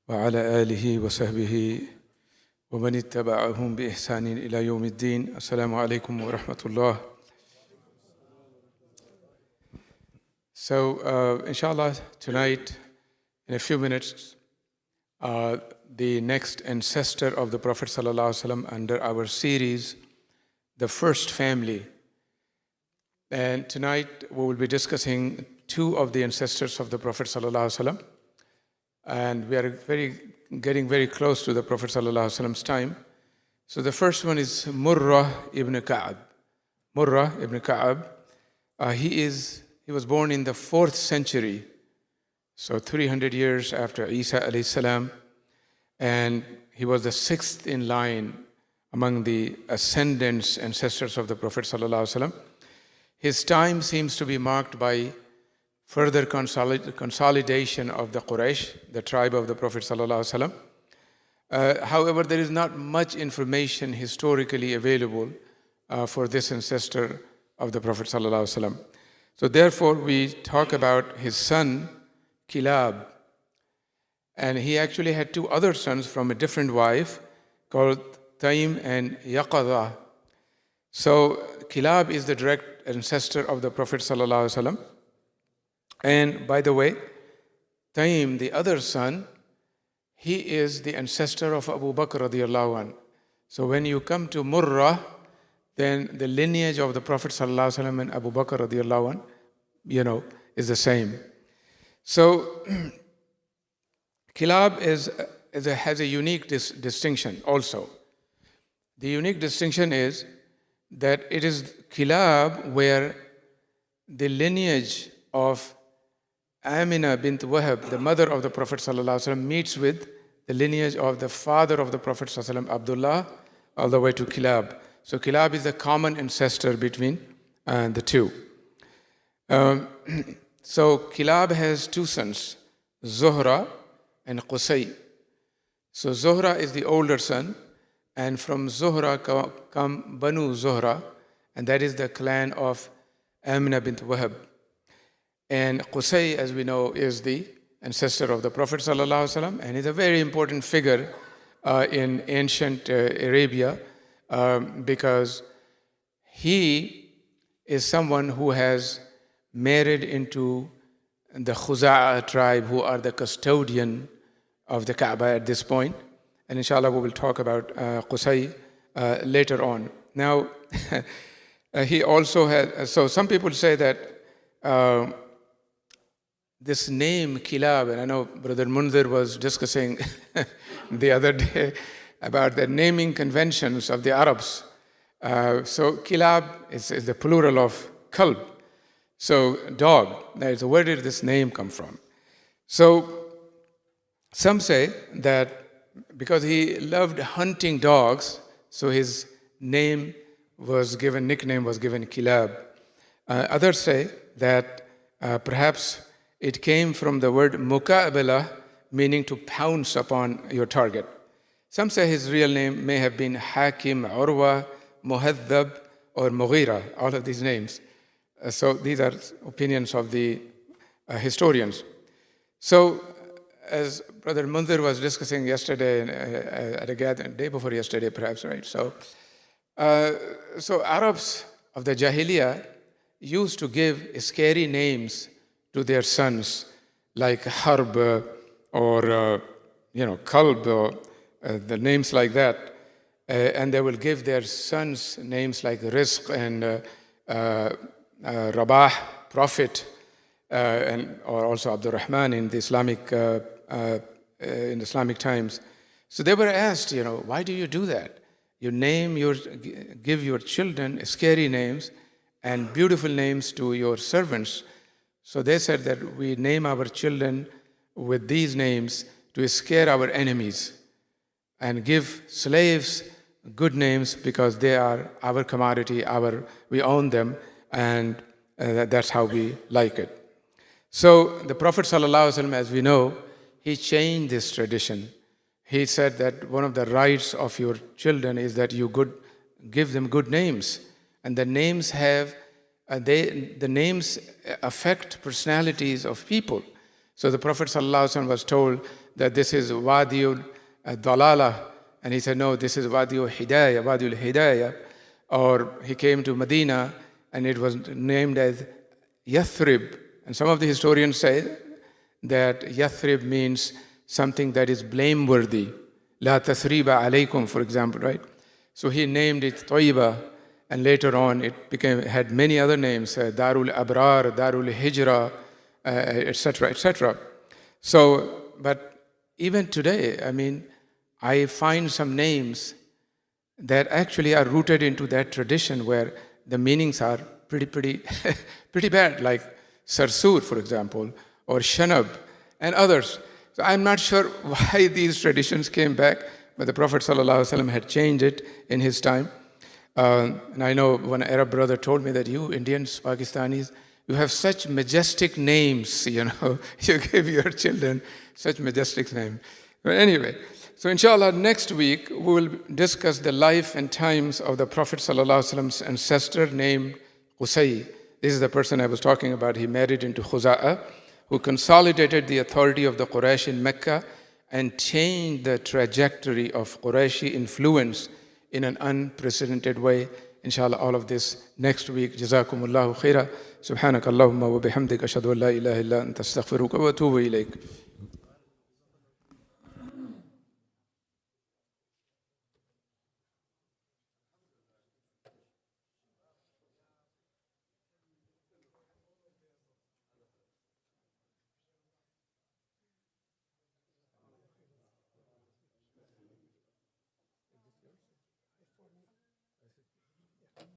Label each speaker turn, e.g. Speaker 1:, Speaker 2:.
Speaker 1: وعلى آله وصحبه ومن اتبعهم بإحسان إلى يوم الدين. السلام عليكم ورحمة الله. So, inshallah, tonight, in a few minutes, the next ancestor of the Prophet ﷺ under our series, The First Family. And tonight we will be discussing two of the ancestors of the Prophet ﷺ. And we are getting very close to the Prophet ﷺ's time. So the first one is Murrah ibn Ka'ab. Murrah ibn Ka'ab, he was born in the 4th century, so 300 years after Isa alayhi salam, and he was the 6th in line among the ascendants, ancestors of the Prophet ﷺ. His time seems to be marked by further consolidation of the Quraysh, the tribe of the Prophet ﷺ. However, there is not much information historically available for this ancestor of the Prophet ﷺ. So therefore, we talk about his son, Kilaab. And he actually had two other sons from a different wife called Taim and Yaqadha. So Kilaab is the direct ancestor of the Prophet ﷺ. And by the way, Taim, the other son, he is the ancestor of Abu Bakr radiallahu anh. So when you come to Murrah, then the lineage of the Prophet ﷺ and Abu Bakr radiallahu anh, is the same. So Kilaab has a unique distinction also. The unique distinction is that it is Kilaab where the lineage of Amina bint Wahab, the mother of the Prophet ﷺ, meets with the lineage of the father of the Prophet ﷺ, Abdullah, all the way to Kilaab. So Kilaab is the common ancestor between the two. So Kilaab has two sons, Zuhra and Qusay. So Zuhra is the older son, and from Zuhra come Banu Zuhra, and that is the clan of Amina bint Wahab. And Qusay, as we know, is the ancestor of the Prophet ﷺ, and is a very important figure in ancient Arabia because he is someone who has married into the Khuza'a tribe, who are the custodian of the Kaaba at this point. And inshallah, we will talk about Qusay later on. Now, he also had, so some people say that this name Kilaab, and I know Brother Munzir was discussing the other day about the naming conventions of the Arabs. So Kilaab is the plural of kalb, so dog. So where did this name come from? So some say that because he loved hunting dogs, so his nickname was given Kilaab. Others say that perhaps it came from the word muka'abala, meaning to pounce upon your target. Some say his real name may have been Hakim, Urwa, Muhaddab, or Mughira, all of these names. So these are opinions of the historians. So as Brother Munzir was discussing yesterday at a gathering, day before yesterday perhaps, right? So Arabs of the Jahiliyyah used to give scary names to their sons, like Harb or Kalb, or the names like that. And they will give their sons names like Rizq and Rabah, prophet, or also Abdul Rahman in the Islamic times. So they were asked, why do you do that? You give your children scary names and beautiful names to your servants. So they said that we name our children with these names to scare our enemies and give slaves good names because they are our commodity, we own them, and that's how we like it. So the Prophet ﷺ, as we know, he changed this tradition. He said that one of the rights of your children is that you give them good names, and the names the names affect personalities of people. So the Prophet ﷺ was told that this is Wadiul Dalala, and he said, no, this is Wadiul Hidayah, Wadiul Hidayah. Or he came to Medina, and it was named as Yathrib. And some of the historians say that Yathrib means something that is blameworthy. La tathriba alaykum, for example, right? So he named it Tayyiba, and later on it had many other names, Darul Abrar, Darul Hijra, etc., etc. So, but even today, I mean, I find some names that actually are rooted into that tradition where the meanings are pretty bad, like Sarsur, for example, or Shanab, and others. So I'm not sure why these traditions came back, but the Prophet ﷺ had changed it in his time. And I know one Arab brother told me that you Indians, Pakistanis, you have such majestic names, you know. You give your children such majestic names. But anyway, so inshallah, next week we will discuss the life and times of the Prophet ﷺ's ancestor named Qusay. This is the person I was talking about. He married into Khuza'ah, who consolidated the authority of the Quraysh in Mecca and changed the trajectory of Qurayshi influence in an unprecedented way. Inshallah, all of this next week. Jazakumullahu khaira. Subhanakallahumma wa bihamdika ashhadu an la ilaha illa anta astaghfiruka wa atubu ilayk.